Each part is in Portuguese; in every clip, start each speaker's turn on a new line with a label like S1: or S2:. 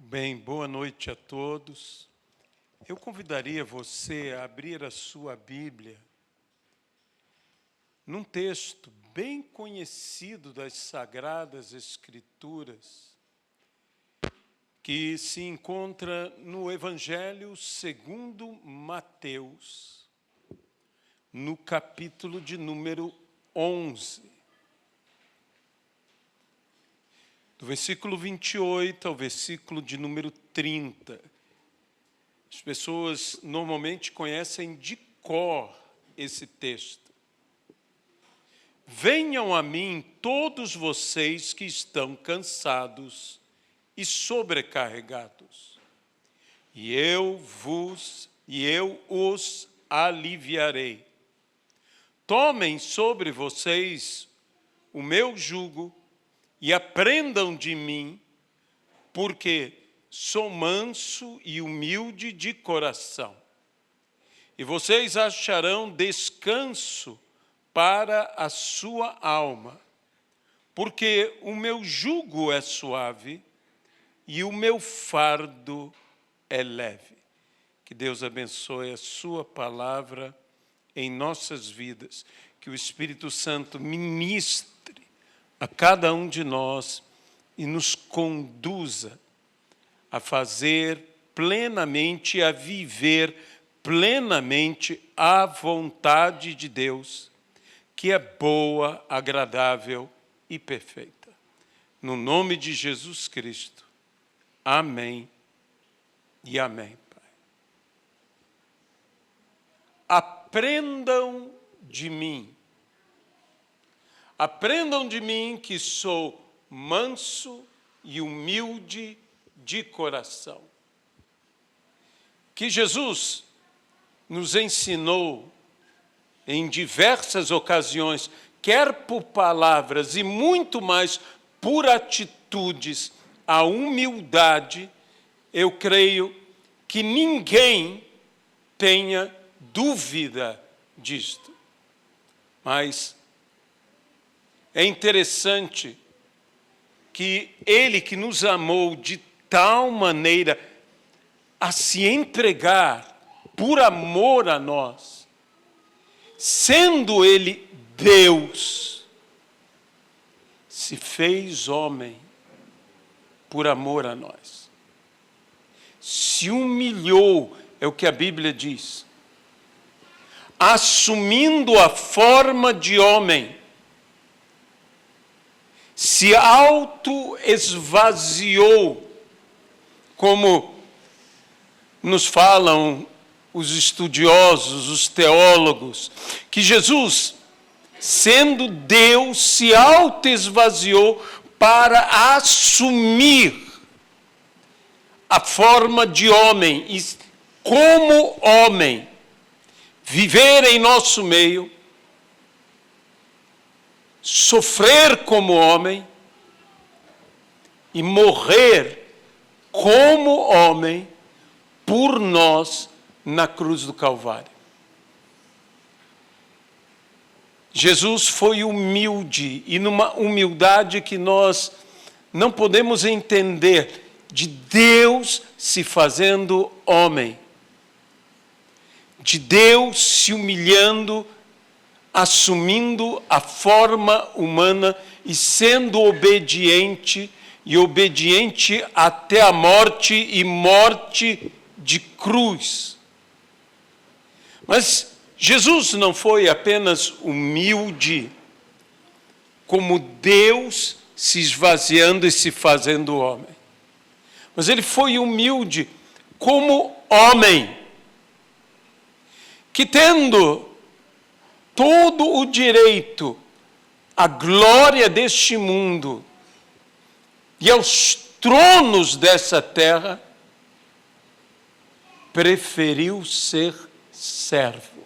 S1: Bem, boa noite a todos. Eu convidaria você a abrir a sua Bíblia num texto bem conhecido das Sagradas Escrituras, que se encontra no Evangelho segundo Mateus, no capítulo de número 11. Do versículo 28 ao versículo de número 30. As pessoas normalmente conhecem de cor esse texto. Venham a mim todos vocês que estão cansados e sobrecarregados, e eu os aliviarei. Tomem sobre vocês o meu jugo e aprendam de mim, porque sou manso e humilde de coração. E vocês acharão descanso para a sua alma, porque o meu jugo é suave e o meu fardo é leve. Que Deus abençoe a sua palavra em nossas vidas, que o Espírito Santo ministre a cada um de nós e nos conduza a fazer plenamente, a viver plenamente a vontade de Deus, que é boa, agradável e perfeita. No nome de Jesus Cristo. Amém e amém, Pai. Aprendam de mim. Aprendam de mim que sou manso e humilde de coração. Que Jesus nos ensinou em diversas ocasiões, quer por palavras e muito mais por atitudes, a humildade, eu creio que ninguém tenha dúvida disto. Mas é interessante que Ele que nos amou de tal maneira a se entregar por amor a nós, sendo Ele Deus, se fez homem por amor a nós. Se humilhou, é o que a Bíblia diz, assumindo a forma de homem, se auto-esvaziou, como nos falam os estudiosos, os teólogos, que Jesus, sendo Deus, se auto-esvaziou para assumir a forma de homem, e como homem, viver em nosso meio, sofrer como homem e morrer como homem por nós na cruz do Calvário. Jesus foi humilde, e numa humildade que nós não podemos entender, de Deus se fazendo homem, de Deus se humilhando, assumindo a forma humana e sendo obediente, e obediente até a morte, e morte de cruz. Mas Jesus não foi apenas humilde, como Deus se esvaziando e se fazendo homem. Mas ele foi humilde como homem, que tendo todo o direito à glória deste mundo e aos tronos dessa terra, preferiu ser servo.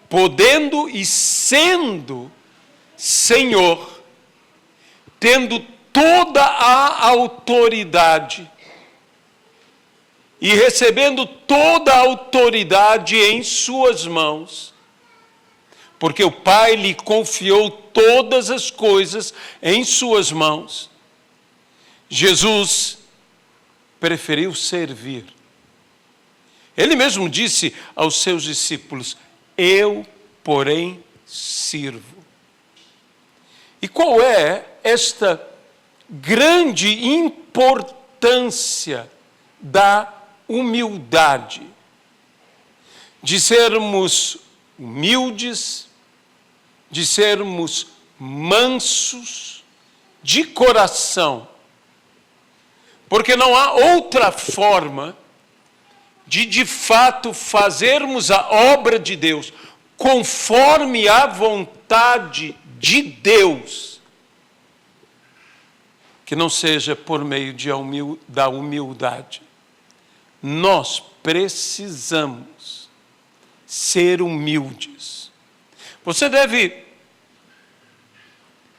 S1: Podendo e sendo Senhor, tendo toda a autoridade e recebendo toda a autoridade em suas mãos, porque o Pai lhe confiou todas as coisas em suas mãos. Jesus preferiu servir. Ele mesmo disse aos seus discípulos: eu, porém, sirvo. E qual é esta grande importância da humildade? De sermos humildes, de sermos mansos, de coração. Porque não há outra forma de fato fazermos a obra de Deus conforme a vontade de Deus, que não seja por meio da humildade. Nós precisamos ser humildes. Você deve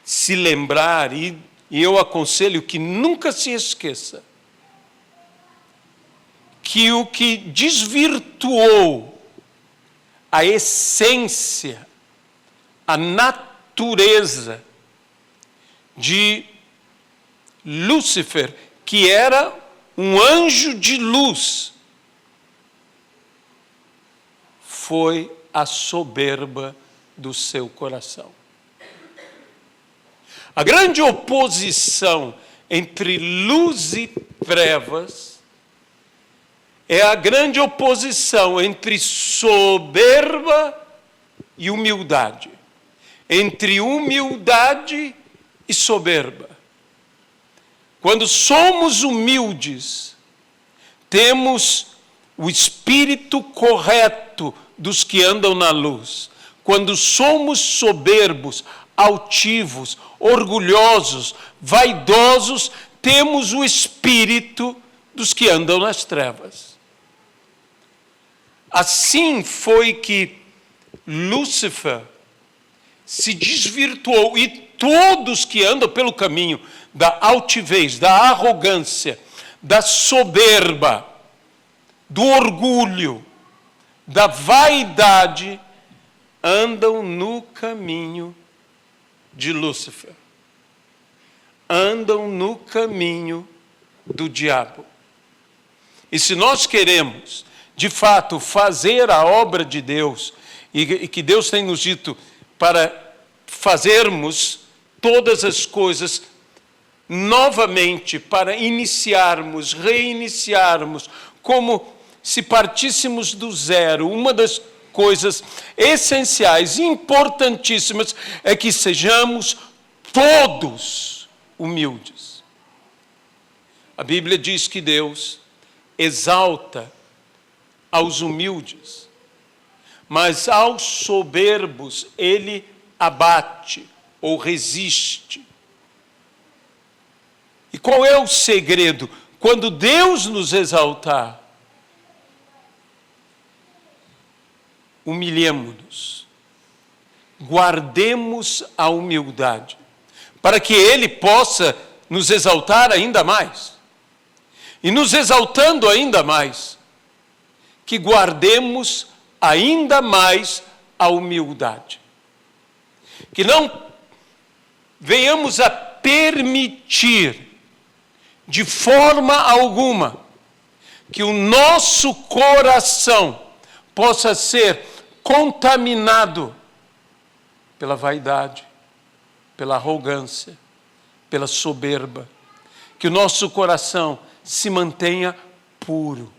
S1: se lembrar, e eu aconselho que nunca se esqueça, que o que desvirtuou a essência, a natureza de Lúcifer, que era um anjo de luz, foi a soberba do seu coração. A grande oposição entre luz e trevas é a grande oposição entre soberba e humildade, entre humildade e soberba. Quando somos humildes, temos o espírito correto dos que andam na luz. Quando somos soberbos, altivos, orgulhosos, vaidosos, temos o espírito dos que andam nas trevas. Assim foi que Lúcifer se desvirtuou, e todos que andam pelo caminho da altivez, da arrogância, da soberba, do orgulho, da vaidade, andam no caminho de Lúcifer. Andam no caminho do diabo. E se nós queremos, de fato, fazer a obra de Deus, e que Deus tem nos dito para fazermos todas as coisas novamente, para iniciarmos, reiniciarmos, como se partíssemos do zero. Uma das coisas essenciais, importantíssimas, é que sejamos todos humildes. A Bíblia diz que Deus exalta aos humildes, mas aos soberbos Ele abate ou resiste. E qual é o segredo? Quando Deus nos exaltar, humilhemo-nos, guardemos a humildade, para que Ele possa nos exaltar ainda mais. E nos exaltando ainda mais, que guardemos ainda mais a humildade. Que não venhamos a permitir, de forma alguma, que o nosso coração possa ser contaminado pela vaidade, pela arrogância, pela soberba. Que o nosso coração se mantenha puro.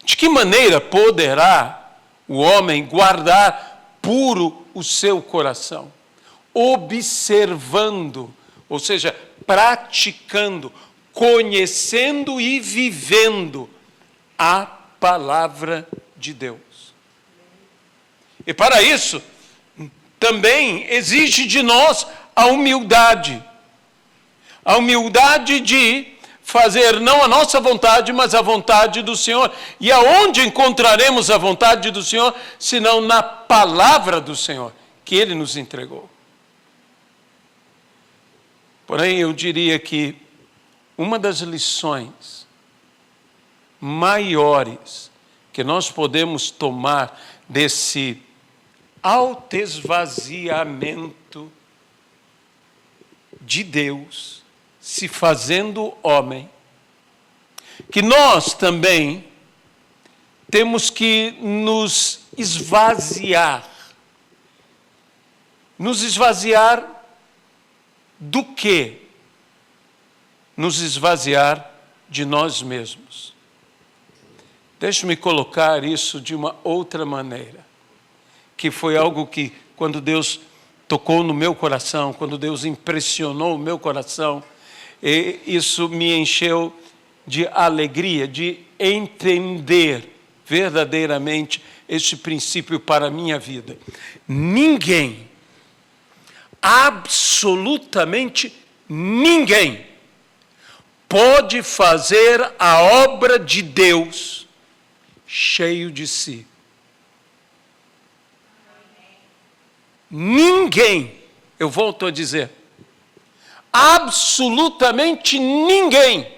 S1: De que maneira poderá o homem guardar puro o seu coração? Observando, ou seja, praticando, conhecendo e vivendo a palavra de Deus. E para isso, também exige de nós a humildade. A humildade de fazer não a nossa vontade, mas a vontade do Senhor. E aonde encontraremos a vontade do Senhor, senão na palavra do Senhor, que Ele nos entregou. Porém, eu diria que uma das lições maiores que nós podemos tomar desse autoesvaziamento de Deus se fazendo homem, que nós também temos que nos esvaziar. Nos esvaziar do quê? Nos esvaziar de nós mesmos. Deixe-me colocar isso de uma outra maneira, que foi algo que, quando Deus tocou no meu coração, quando Deus impressionou o meu coração, isso me encheu de alegria, de entender verdadeiramente este princípio para a minha vida. Ninguém, absolutamente ninguém, pode fazer a obra de Deus cheio de si. Ninguém, eu volto a dizer, absolutamente ninguém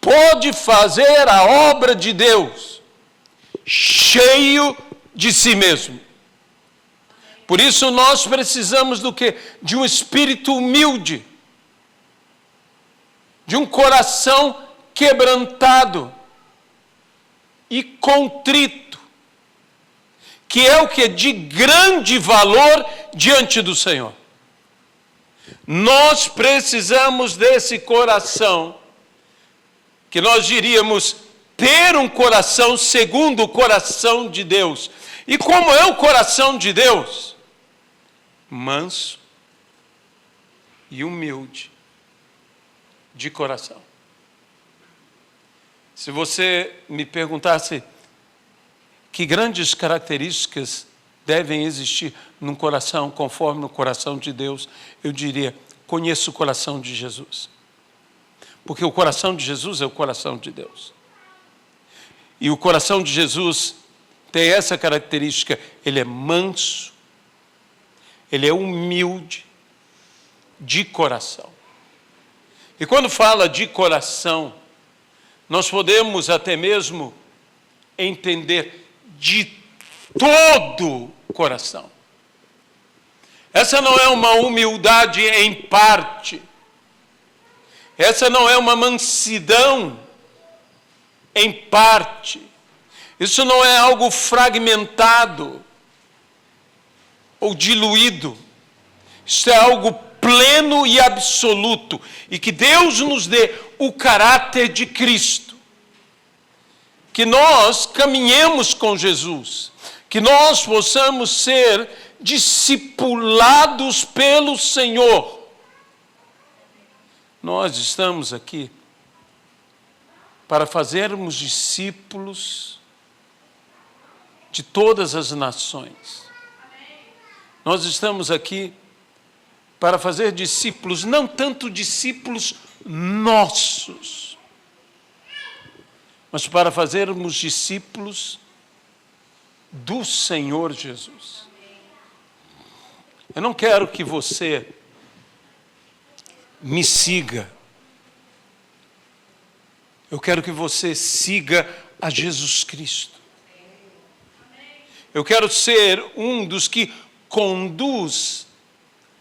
S1: pode fazer a obra de Deus cheio de si mesmo. Por isso nós precisamos do quê? De um espírito humilde, de um coração quebrantado e contrito, que é o que? De grande valor diante do Senhor. Nós precisamos desse coração, que nós diríamos ter um coração segundo o coração de Deus. E como é o coração de Deus? Manso e humilde de coração. Se você me perguntasse que grandes características devem existir num coração conforme no coração de Deus, eu diria, conheça o coração de Jesus. Porque o coração de Jesus é o coração de Deus. E o coração de Jesus tem essa característica, ele é manso, ele é humilde de coração. E quando fala de coração, nós podemos até mesmo entender de todo o coração. Essa não é uma humildade em parte. Essa não é uma mansidão em parte. Isso não é algo fragmentado ou diluído. Isso é algo pleno e absoluto. E que Deus nos dê o caráter de Cristo. Que nós caminhemos com Jesus. Que nós possamos ser discipulados pelo Senhor. Nós estamos aqui para fazermos discípulos de todas as nações. Nós estamos aqui para fazer discípulos, não tanto discípulos nossos, mas para fazermos discípulos do Senhor Jesus. Eu não quero que você me siga. Eu quero que você siga a Jesus Cristo. Eu quero ser um dos que conduz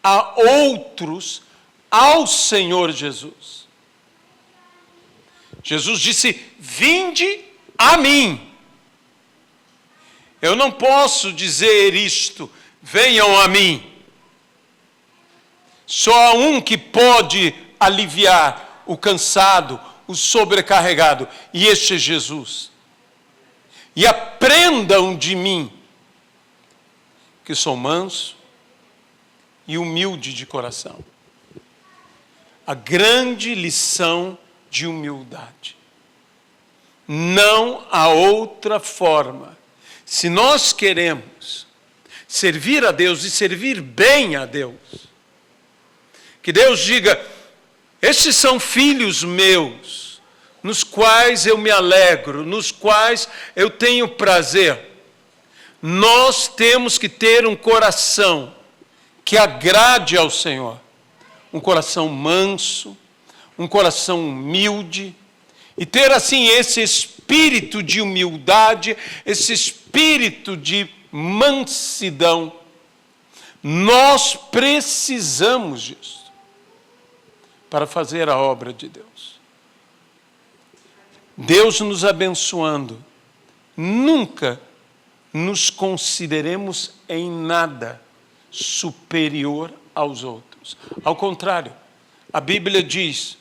S1: a outros ao Senhor Jesus. Jesus disse: vinde a mim. Eu não posso dizer isto, venham a mim. Só há um que pode aliviar o cansado, o sobrecarregado, e este é Jesus. E aprendam de mim, que sou manso e humilde de coração. A grande lição de humildade. Não há outra forma. Se nós queremos servir a Deus e servir bem a Deus, que Deus diga: estes são filhos meus, nos quais eu me alegro, nos quais eu tenho prazer. Nós temos que ter um coração que agrade ao Senhor. Um coração manso, um coração humilde, e ter assim esse espírito de humildade, esse espírito de mansidão. Nós precisamos disso para fazer a obra de Deus. Deus nos abençoando, nunca nos consideremos em nada superior aos outros. Ao contrário, a Bíblia diz: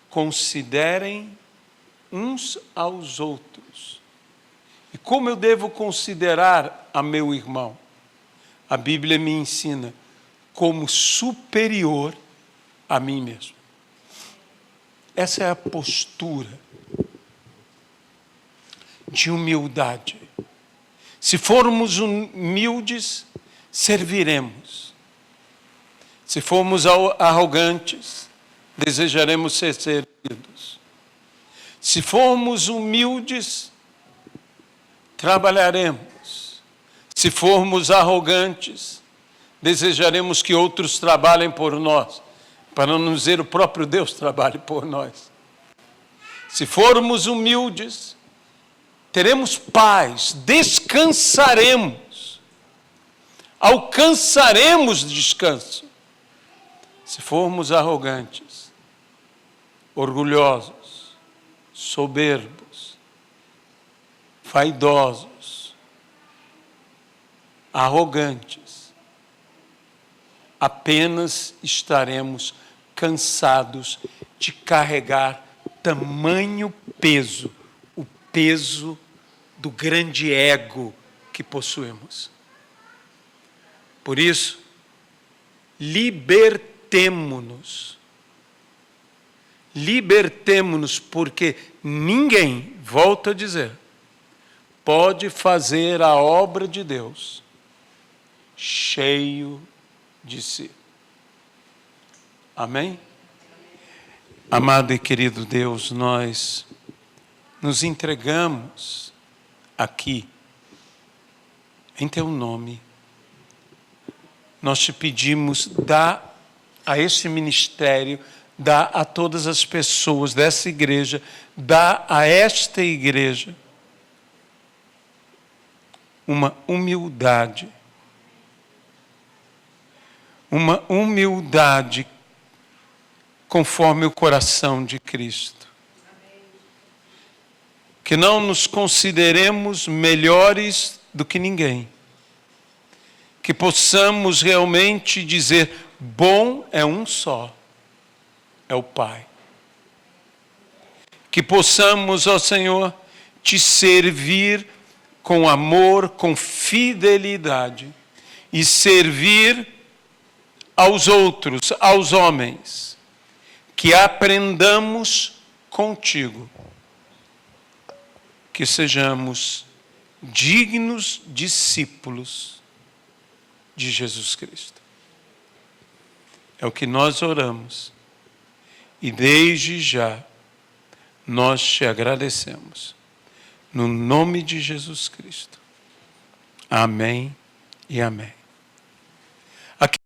S1: considerem uns aos outros. E como eu devo considerar a meu irmão? A Bíblia me ensina como superior a mim mesmo. Essa é a postura de humildade. Se formos humildes, serviremos. Se formos arrogantes, desejaremos ser servidos. Se formos humildes, trabalharemos. Se formos arrogantes, desejaremos que outros trabalhem por nós, para não dizer o próprio Deus trabalhe por nós. Se formos humildes, teremos paz, descansaremos, alcançaremos descanso. Se formos arrogantes, orgulhosos, soberbos, vaidosos, arrogantes, apenas estaremos cansados de carregar tamanho peso, o peso do grande ego que possuímos. Por isso, libertemo-nos. Libertemo-nos, porque ninguém, volto a dizer, pode fazer a obra de Deus cheio de si. Amém? Amado e querido Deus, nós nos entregamos aqui em Teu nome. Nós te pedimos, dá a este ministério, dá a todas as pessoas dessa igreja, dá a esta igreja uma humildade conforme o coração de Cristo. Que não nos consideremos melhores do que ninguém. Que possamos realmente dizer: bom é um só, é o Pai. Que possamos, ó Senhor, te servir com amor, com fidelidade, e servir aos outros, aos homens, que aprendamos contigo, que sejamos dignos discípulos de Jesus Cristo. É o que nós oramos, e desde já nós te agradecemos, no nome de Jesus Cristo. Amém e amém.